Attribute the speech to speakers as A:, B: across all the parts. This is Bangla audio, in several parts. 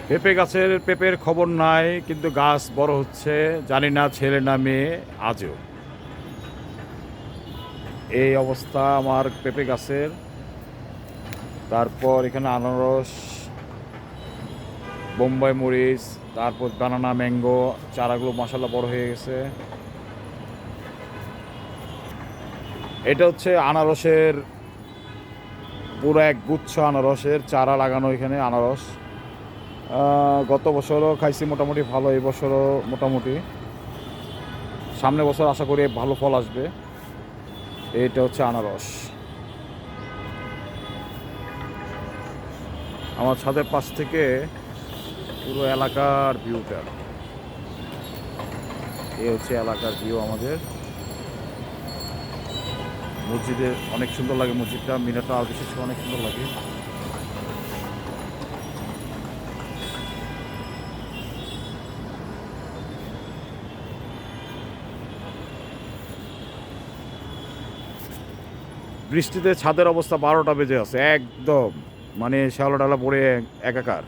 A: পেঁপে গাছের পেঁপের খবর নাই, কিন্তু গাছ বড় হচ্ছে, জানি না ছেলে না মেয়ে আজও। এই অবস্থা আমার পেঁপে গাছের। তারপর এখানে আনারস, বোম্বাই মরিচ, তারপর বানানা, ম্যাঙ্গো, চারাগুলো মাশাআল্লাহ বড় হয়ে গেছে। এটা হচ্ছে আনারসের পুরো এক গুচ্ছ আনারসের চারা লাগানো এখানে আনারস। গত বছরও খাইছি মোটামুটি ভালো, এই বছরও মোটামুটি। সামনের বছর আশা করি ভালো ফল আসবে। এটা হচ্ছে আনারস। আমার ছাদের পাশ থেকে পুরো এলাকার ভিউটা, এই হচ্ছে এলাকার ভিউ আমাদের। মসজিদে অনেক সুন্দর লাগে, মসজিদটা মিনারটা আর বিশেষ করে অনেক সুন্দর লাগে। বৃষ্টিতে ছাদের অবস্থা 12টা বেজে আছে একদম, মানে শ্যাওলা ডালা পড়ে একাকার।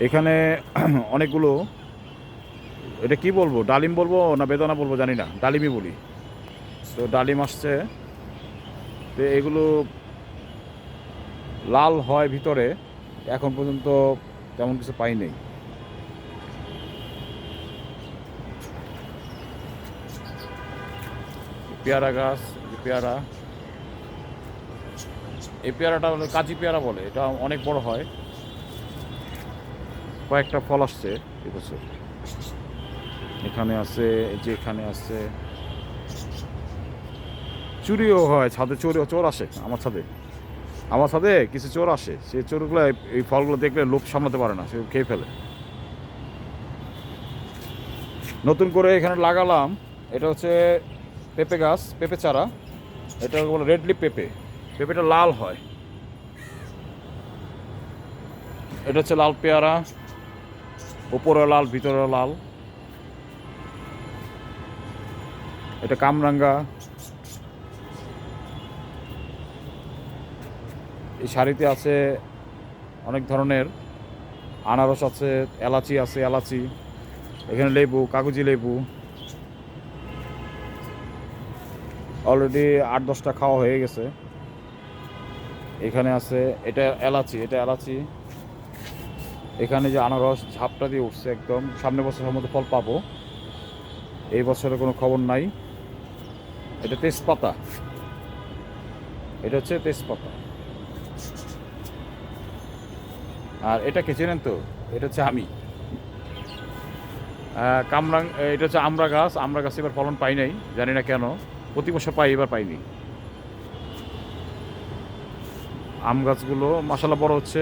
A: এখানে অনেকগুলো, এটা কি বলবো, ডালিম বলবো না বেদানা বলবো জানি না, ডালিমই বলি। তো ডালিম আসছে, তো এগুলো লাল হয় ভিতরে, এখন পর্যন্ত তেমন কিছু পাই নাই। পেয়ারা গাছ, পেয়ারা, এই পেয়ারাটা হলো কাজি পেয়ারা বলে, এটা অনেক বড় হয়। কয়েকটা ফল আসছে এবছর। এখানে আছে, যে এখানে আছে। চুরিও হয় ছাদে, চোর আসে আমার ছাদে কিছু চোর আসে, সে চোরগুলো এই ফলগুলো দেখলে লোভ সামলাতে পারে না, সে খেয়ে ফেলে। নতুন করে এখানে লাগালাম, এটা হচ্ছে পেঁপে গাছ, পেঁপে চারা। এটা বলে রেড লিপ পেঁপে, পেঁপেটা লাল হয়। এটা হচ্ছে লাল পেয়ারা, উপরে লাল ভিতরে লাল। এটা কামরাঙ্গা। এই শাড়িতে আছে অনেক ধরনের আনারস আছে, এলাচি আছে, এলাচি। এখানে লেবু, কাগজি লেবু অলরেডি 8-10টা খাওয়া হয়ে গেছে। এখানে আছে, এটা এলাচি, এটা এলাচি। এখানে যে আনারস ঝাপটা দিয়ে উঠছে একদম, সামনের বছর সম্ভবত ফল পাবো, এই বছরে কোনো খবর নাই। এটা তেজপাতা, এটা হচ্ছে তেজপাতা। আর এটা কে চেনেন তো, এটা হচ্ছে আমি। এটা হচ্ছে আমড়া গাছ, আমড়া গাছ এবার ফলন পাই নাই, জানি না কেন। প্রতি বছর পাই, এবার পাইনি। আম গাছগুলো মাশাআল্লাহ বড় হচ্ছে,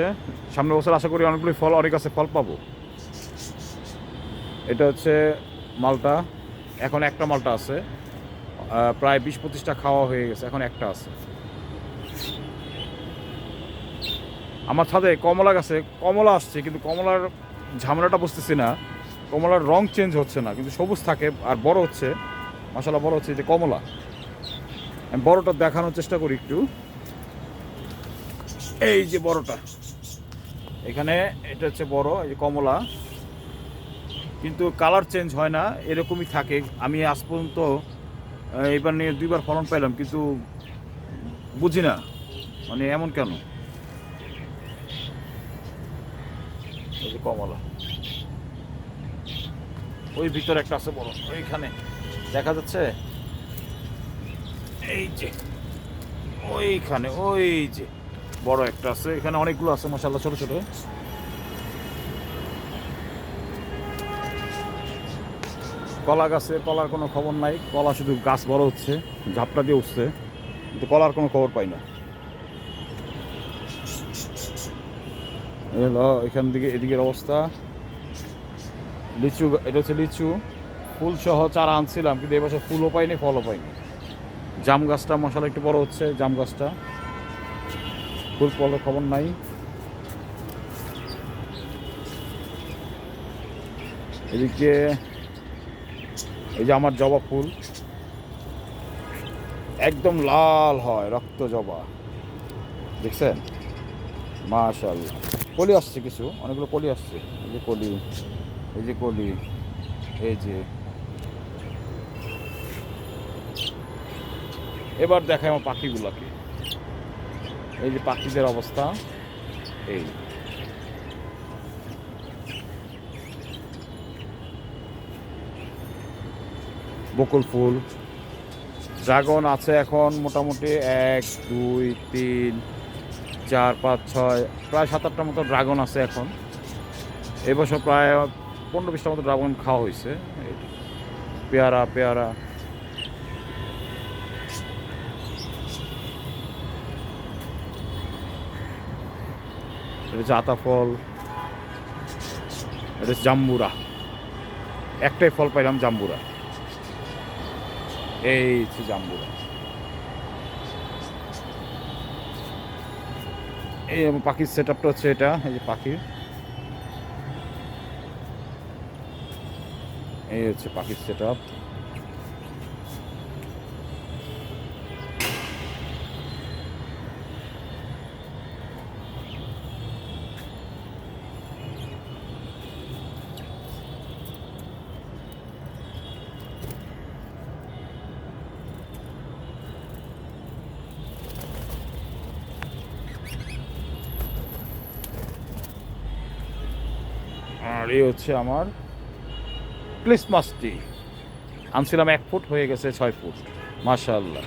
A: সামনের বছর আশা করি অনেকগুলো ফল, অনেক গাছে ফল পাবো। এটা হচ্ছে মালটা, এখন একটা মালটা আছে, প্রায় 20-25টা খাওয়া হয়ে গেছে, এখন একটা আছে। আমার ছাদে কমলা গাছে কমলা আসছে, কিন্তু কমলার ঝামেলাটা বুঝতেছি না। কমলার রং চেঞ্জ হচ্ছে না, কিন্তু সবুজ থাকে আর বড় হচ্ছে, মাশাআল্লাহ বড় হচ্ছে। যে কমলা, আমি বড়টা দেখানোর চেষ্টা করি একটু। এই যে বড়টা এখানে, এটা হচ্ছে বড়, এই যে কমলা, কিন্তু কালার চেঞ্জ হয় না, এরকমই থাকে। আমি আজ পর্যন্ত এবার নিয়ে 2বার ফলন পেলাম, কিন্তু বুঝি না মানে এমন কেন। এই যে কমলা, ওই ভিতরে একটা আছে বড়, ওইখানে দেখা যাচ্ছে, এই যে ওইখানে, ওই যে বড় একটা আছে, এখানে অনেকগুলো আছে মাশাআল্লাহ, ছোট ছোট। কলা গাছে, কলার কোনো খবর নাই, কলা শুধু গাছ বড় হচ্ছে, ঝাপটা দিয়ে উঠছে, কিন্তু কলার কোনো খবর পাই না। এলো এখান দিকে, এদিকের অবস্থা। লিচু, এটা হচ্ছে লিচু, ফুল সহ চারা আনছিলাম, কিন্তু এবছর ফুলও পাইনি, ফলও পাইনি। জাম গাছটা মাশাআল্লাহ একটু বড় হচ্ছে, জাম গাছটা ফুল ফলের খবর নাই। এদিকে এই যে আমার জবা ফুল একদম লাল হয়, রক্ত জবা, দেখছেন, মাশাআল্লাহ। কলি আসছে কিছু, অনেকগুলো কলি আসছে। এই যে কলি, এই যে কলি, এই যে। এবার দেখাই আমার পাখিগুলোকে। এই যে পাখিদের অবস্থা, এই বকুল ফুল, ড্রাগন আছে এখন মোটামুটি 1 2 3 4 5 6 প্রায় 7-8টার মতো ড্রাগন আছে এখন। এবছর প্রায় 15-20টার মতো ড্রাগন খাওয়া হয়েছে। এই পেয়ারা পেয়ারা, এটা হচ্ছে আতাফল, এটা হচ্ছে জাম্বুরা। একটাই ফল পাইলাম, জাম্বুরা। এই হচ্ছে জাম্বুরা। এই আমার পাখির সেট আপটা হচ্ছে এটা। এই যে পাখির, এই হচ্ছে পাখির সেট আপ। আর এই হচ্ছে আমার ক্রিসমাস ট্রি। আনছিলাম 1 ফুট, হয়ে গেছে 6 ফুট। মাশাআল্লাহ।